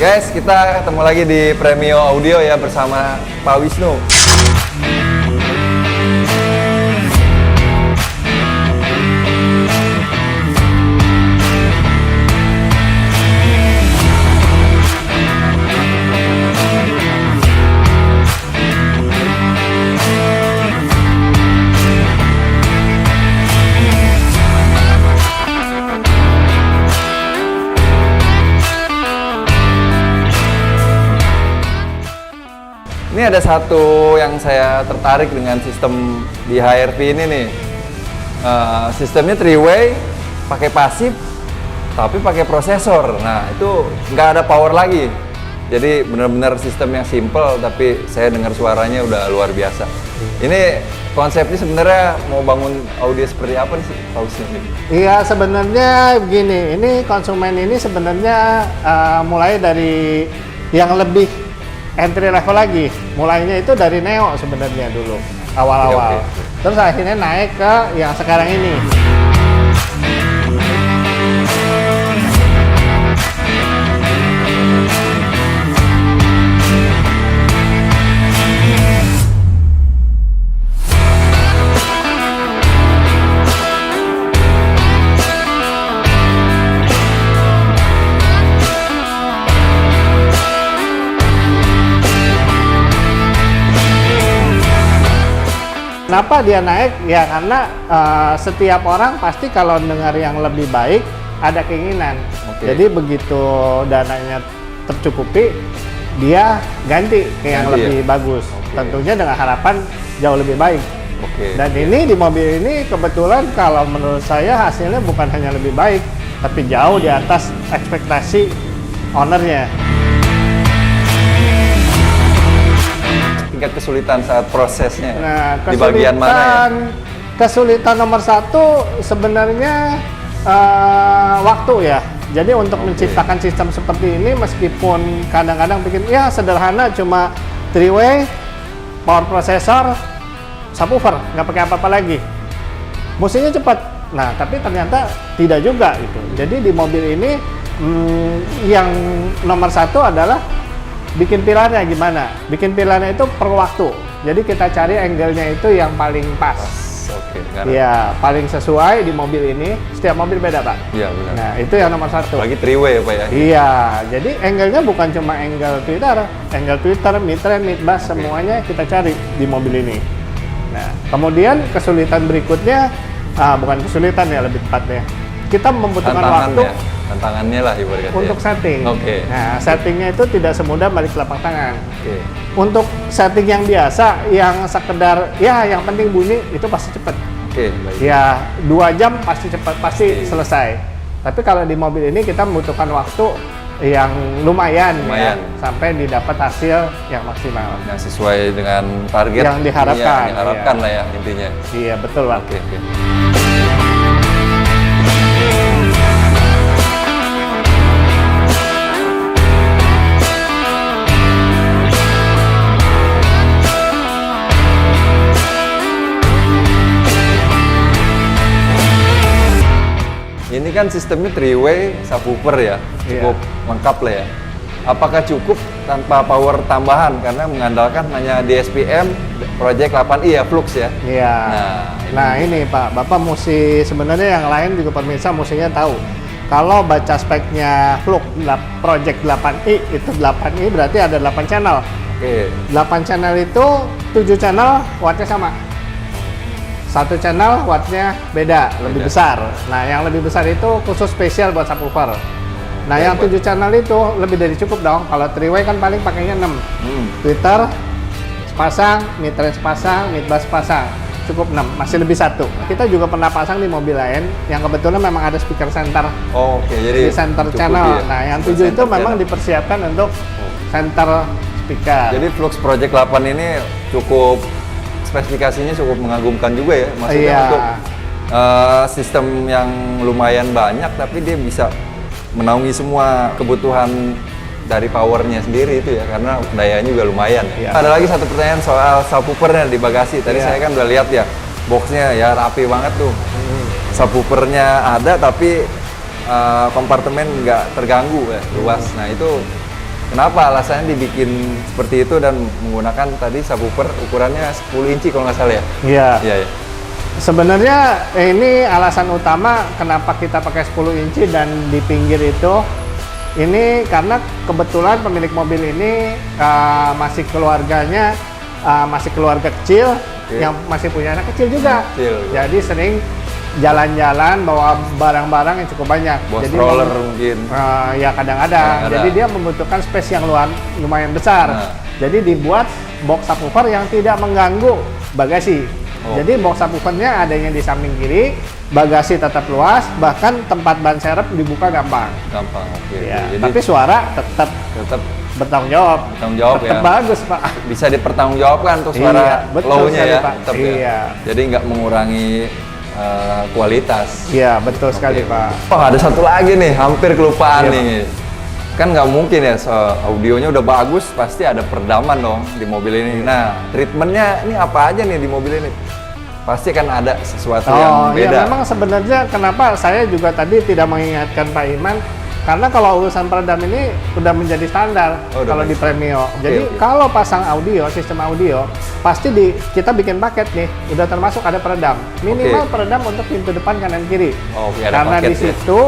Guys, kita ketemu lagi di Premio Audio ya bersama Pak Wisnu. Ini ada satu yang saya tertarik dengan sistem di HRV ini nih. Sistemnya 3-way, pakai pasif, tapi pakai prosesor. Nah, itu nggak ada power lagi. Jadi benar-benar sistem yang simple, tapi saya dengar suaranya udah luar biasa. Ini konsepnya sebenarnya mau bangun audio seperti apa nih Pak Wisnu? Iya, sebenarnya begini. Ini konsumen ini sebenarnya mulai dari yang lebih entry level lagi. Mulainya itu dari Neo sebenarnya dulu awal-awal. Oke. Terus akhirnya naik ke yang sekarang ini. Kenapa dia naik? Ya karena setiap orang pasti kalau dengar yang lebih baik ada keinginan. Oke. Jadi begitu dananya tercukupi, dia ganti ke yang lebih bagus. Oke. Tentunya dengan harapan jauh lebih baik. Oke. Dan ini di mobil ini kebetulan kalau menurut saya hasilnya bukan hanya lebih baik, tapi jauh di atas ekspektasi ownernya. Tingkat kesulitan saat prosesnya Nah, di bagian mana ya? Kesulitan nomor satu sebenarnya waktu ya. Jadi untuk menciptakan sistem seperti ini, meskipun kadang-kadang bikin ya sederhana, cuma 3-way, power processor, subwoofer, nggak pakai apa-apa lagi. Musiknya cepat. Nah, tapi ternyata tidak juga gitu. Jadi di mobil ini yang nomor satu adalah bikin pilarnya gimana? Bikin pilarnya itu per waktu. Jadi kita cari angle-nya itu yang paling pas. Oke. Iya, paling sesuai di mobil ini. Setiap mobil beda, Pak. Iya benar. Nah, itu yang nomor satu. Lagi 3-way ya Pak ya? Iya, jadi angle-nya bukan cuma angle Twitter, mid-trend, mid-bass, semuanya kita cari di mobil ini. Nah, kemudian kesulitan berikutnya, bukan kesulitan ya lebih tepatnya. Kita membutuhkan waktu tantangannya lah ibaratnya untuk setting. Oke. Nah, settingnya itu tidak semudah balik telapak tangan. Oke. Untuk setting yang biasa, yang sekedar ya yang penting bunyi itu pasti cepat. Oke, baik. Ya 2 jam pasti cepat, pasti selesai. Tapi kalau di mobil ini kita membutuhkan waktu yang lumayan. Ya, sampai didapat hasil yang maksimal. Yang sesuai dengan target Yang diharapkan. Yang diharapkan lah ya intinya. Iya, betul, Pak. Oke. Ini kan sistemnya 3-way subwoofer ya, cukup lengkap lah ya. Apakah cukup tanpa power tambahan karena mengandalkan hanya DSPM Project 8i ya, Flux ya? Iya. Nah ini Pak, Bapak mesti sebenarnya yang lain juga pemirsa mestinya tahu. Kalau baca speknya Flux Project 8i itu 8i berarti ada 8 channel. Oke. 8 channel itu 7 channel wattnya sama. 1 channel wattnya beda, lebih besar. Nah, yang lebih besar itu khusus spesial buat subwoofer. Nah, yang 7 channel itu lebih dari cukup dong. Kalau 3-way kan paling pakainya 6. Twitter sepasang, mid-range sepasang, mid-bass sepasang. Cukup 6, masih lebih 1. Kita juga pernah pasang di mobil lain yang kebetulan memang ada speaker center. Oh, oke, jadi di center channel. Ya. Nah, yang 7 itu memang dipersiapkan untuk center speaker. Jadi Flux Project 8 ini cukup spesifikasinya cukup mengagumkan juga ya, maksudnya untuk sistem yang lumayan banyak tapi dia bisa menaungi semua kebutuhan dari powernya sendiri itu ya, karena dayanya juga lumayan. Ada lagi satu pertanyaan soal subwoofernya di bagasi. Tadi saya kan udah lihat ya, boxnya ya rapi banget tuh. Subwoofernya ada tapi kompartemen nggak terganggu ya, luas. Nah itu kenapa alasannya dibikin seperti itu dan menggunakan tadi subwoofer ukurannya 10 inci kalau nggak salah ya? Iya. Iya, ya. Sebenarnya ini alasan utama kenapa kita pakai 10 inci dan di pinggir itu, ini karena kebetulan pemilik mobil ini masih keluarganya masih keluarga kecil, yang masih punya anak kecil juga. Kecil. Jadi sering jalan-jalan bawa barang-barang yang cukup banyak. Bawa Jadi stroller mungkin. ya kadang-kadang. Jadi dia membutuhkan space yang lumayan besar. Nah. Jadi dibuat box subwoofer yang tidak mengganggu bagasi. Oh. Jadi box subwoofernya adanya di samping kiri, bagasi tetap luas, bahkan tempat ban serep dibuka gampang. Gampang, oke. Ya, Jadi tapi suara tetap tetap bertanggung jawab. bertanggung jawab Tetap ya. bagus, Pak. Bisa dipertanggungjawabkan untuk suara Iya, betul low-nya sekali, ya, Pak. tetap ya. Iya. Jadi nggak mengurangi kualitas. Iya, betul sekali, Oke. Pak. Oh, ada satu lagi nih, hampir kelupaan Iya, nih. Kan nggak mungkin ya, audionya udah bagus, pasti ada peredaman dong di mobil ini. Nah, treatmentnya ini apa aja nih di mobil ini? Pasti kan ada sesuatu yang Iya, beda. memang sebenarnya kenapa saya juga tadi tidak mengingatkan Pak Iman, karena kalau urusan peredam ini udah menjadi standar Oh, udah kalau di menjadi- Premio. Oke, Jadi oke. kalau pasang audio, sistem audio, pasti kita bikin paket nih, udah termasuk ada peredam. Minimal Oke. peredam untuk pintu depan kanan kiri. Oh, oke, ada Karena paket di ya. situ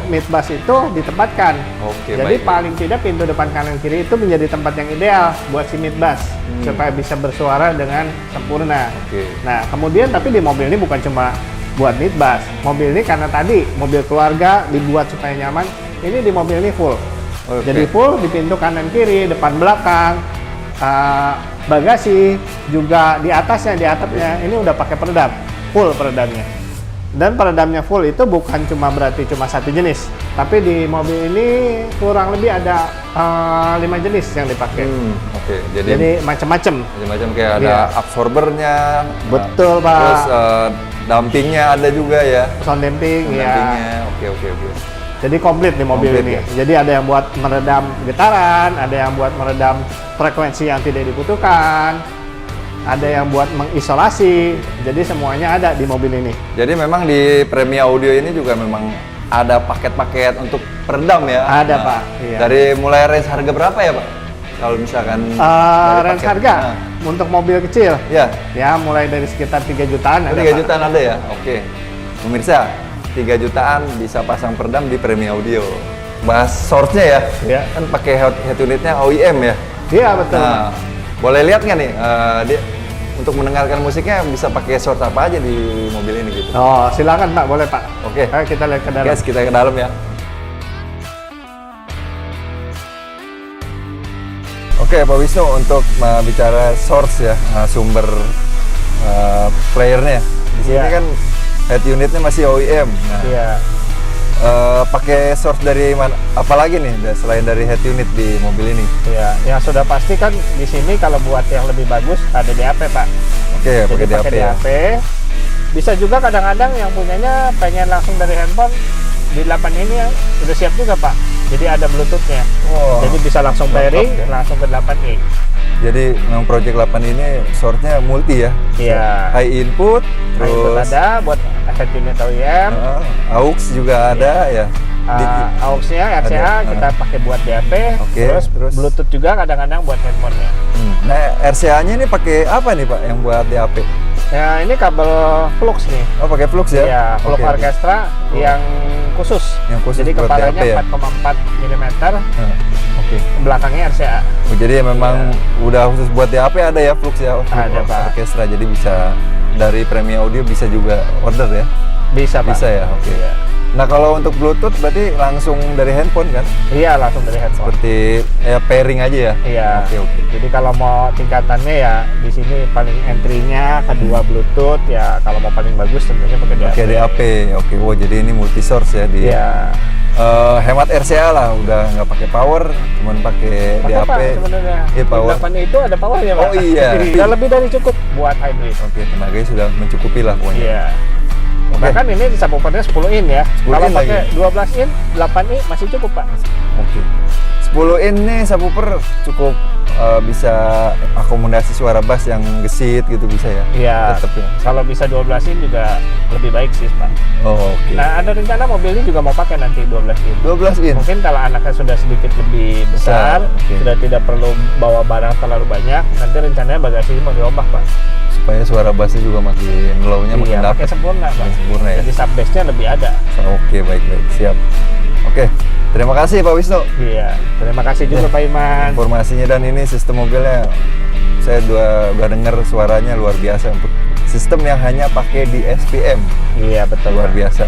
mid bass itu ditempatkan. Oke, Jadi baik. paling tidak pintu depan kanan kiri itu menjadi tempat yang ideal buat si mid bass supaya bisa bersuara dengan sempurna. Oke. Nah, kemudian tapi di mobil ini bukan cuma buat mid bass. Mobil ini karena tadi mobil keluarga dibuat supaya nyaman. Ini di mobil ini full. Oke. Jadi full di pintu kanan kiri, depan belakang, bagasi, juga di atasnya, di atapnya ini udah pakai peredam, full peredamnya. Dan peredamnya full itu bukan cuma berarti cuma satu jenis, tapi di mobil ini kurang lebih ada 5 jenis yang dipakai. Oke, Jadi macam-macam. macam-macam kayak ada Iya. absorbernya. Betul, Pak. Terus dampingnya ada juga ya. Sound damping, ya. Dampingnya. Oke. Jadi komplit di mobil Komplit, ini. ya. Jadi ada yang buat meredam getaran, ada yang buat meredam frekuensi yang tidak dibutuhkan, ada yang buat mengisolasi. Jadi semuanya ada di mobil ini. Jadi memang di Premia Audio ini juga memang ada paket-paket untuk peredam ya. Ada, Pak. Iya. Dari mulai range harga berapa ya, Pak? Kalau misalkan dari Range paket. harga untuk mobil kecil, Ya, ya mulai dari sekitar 3 jutaan ada, 3 Pak. jutaan ada ya. Oke. Pemirsa, 3 jutaan bisa pasang peredam di Premia Audio. Bahas source-nya ya. Iya. Kan pakai head unitnya OEM ya. Iya, betul. Nah, boleh lihat nggak nih dia untuk mendengarkan musiknya bisa pakai source apa aja di mobil ini gitu. Oh, silakan Pak, boleh Pak. Oke. Ayo kita lihat ke dalam. Guys, kita ke dalam ya. Oke, Pak Wisnu, untuk bicara source ya, sumber playernya. Di sini Iya. kan head unitnya masih OEM. Nah, Iya. pakai source dari mana? Apalagi nih selain dari head unit di mobil ini? Iya, yang sudah pasti kan di sini kalau buat yang lebih bagus ada DAP, Pak. Oke, Jadi pakai DAP ya. DAP. Bisa juga kadang-kadang yang punyanya pengen langsung dari handphone di 8 ini ya udah siap juga, Pak. Jadi ada Bluetooth-nya. Wow. Jadi bisa langsung pairing Mantap ya. langsung ke 8i. Jadi memang Project 8 ini source-nya multi ya. Iya. High input, Nah, itu terus ada buat head unit OEM. aux juga ada ya. AUX-nya RCA Ada, kita pakai buat DAP. Oke, terus terus? Bluetooth juga kadang-kadang buat handphone-nya. Nah, RCA-nya ini pakai apa nih, Pak, yang buat DAP? Ya, ini kabel flux nih. Oh, pakai flux ya? Ya, flux Oke, oke. orkestra yang khusus. Yang khusus Jadi buat kepalanya DAP ya? 4,4 mm, Nah, oke. belakangnya RCA. Oh, jadi memang udah khusus buat DAP ada ya flux ya? Ada, Pak. Orkestra, jadi bisa dari Premia Audio bisa juga order ya? Bisa, Pak. Bisa ya? Oke. Iya. Nah, kalau untuk Bluetooth berarti langsung dari handphone kan? Iya, langsung dari handphone. Seperti ya pairing aja ya? Iya. Oke. Jadi kalau mau tingkatannya ya di sini paling entry-nya kedua Bluetooth ya, kalau mau paling bagus tentunya pakai DAP. Pakai DAP, oke. Wow, jadi ini multi source ya di Iya. hemat RCA lah, udah nggak pakai power, cuman pakai Pakai, DAP. Pak, sebenarnya. Iya, power. 8 itu ada powernya, Pak. Oh, iya. Udah lebih dari cukup buat hybrid. Oke, tenaganya sudah mencukupi lah pokoknya. Iya. Oke. Bahkan ini subwoofernya 10 in ya. 10 Kalau in pakai lagi. 12 in, 8i masih cukup, Pak. Oke. 10 in nih subwoofer cukup bisa akomodasi suara bass yang gesit gitu bisa ya? Iya. Tetap ya. Kalau bisa 12 in juga lebih baik sih, Pak. Oh, oke. Nah, ada rencana mobil ini juga mau pakai nanti 12 in. 12 in. Mungkin kalau anaknya sudah sedikit lebih besar, Oke. sudah tidak perlu bawa barang terlalu banyak, nanti rencananya bagasi mau dirobah, Pak. Supaya suara bassnya juga makin low-nya makin Iya, dapat. makin sempurna, Pak. Makin sempurna ya. Jadi sub bass-nya lebih ada. Oke, baik, siap. Oke, terima kasih Pak Wisnu. Iya, terima kasih juga Pak Iman. Informasinya dan ini sistem mobilnya, saya udah dengar suaranya luar biasa untuk sistem yang hanya pakai di SPM. Iya, betul. Luar Pak. biasa.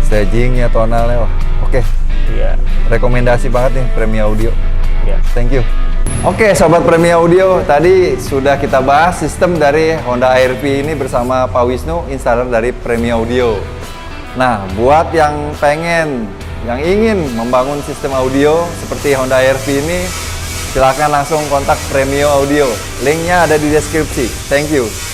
Stagingnya, tonalnya, wah, oke. Iya, Rekomendasi banget nih Premia Audio. iya. Thank you. Oke, sobat Premia Audio, tadi sudah kita bahas sistem dari Honda HR-V ini bersama Pak Wisnu, installer dari Premia Audio. Nah, buat yang ingin membangun sistem audio seperti Honda HR-V ini, silakan langsung kontak Premia Audio. Linknya ada di deskripsi. Thank you.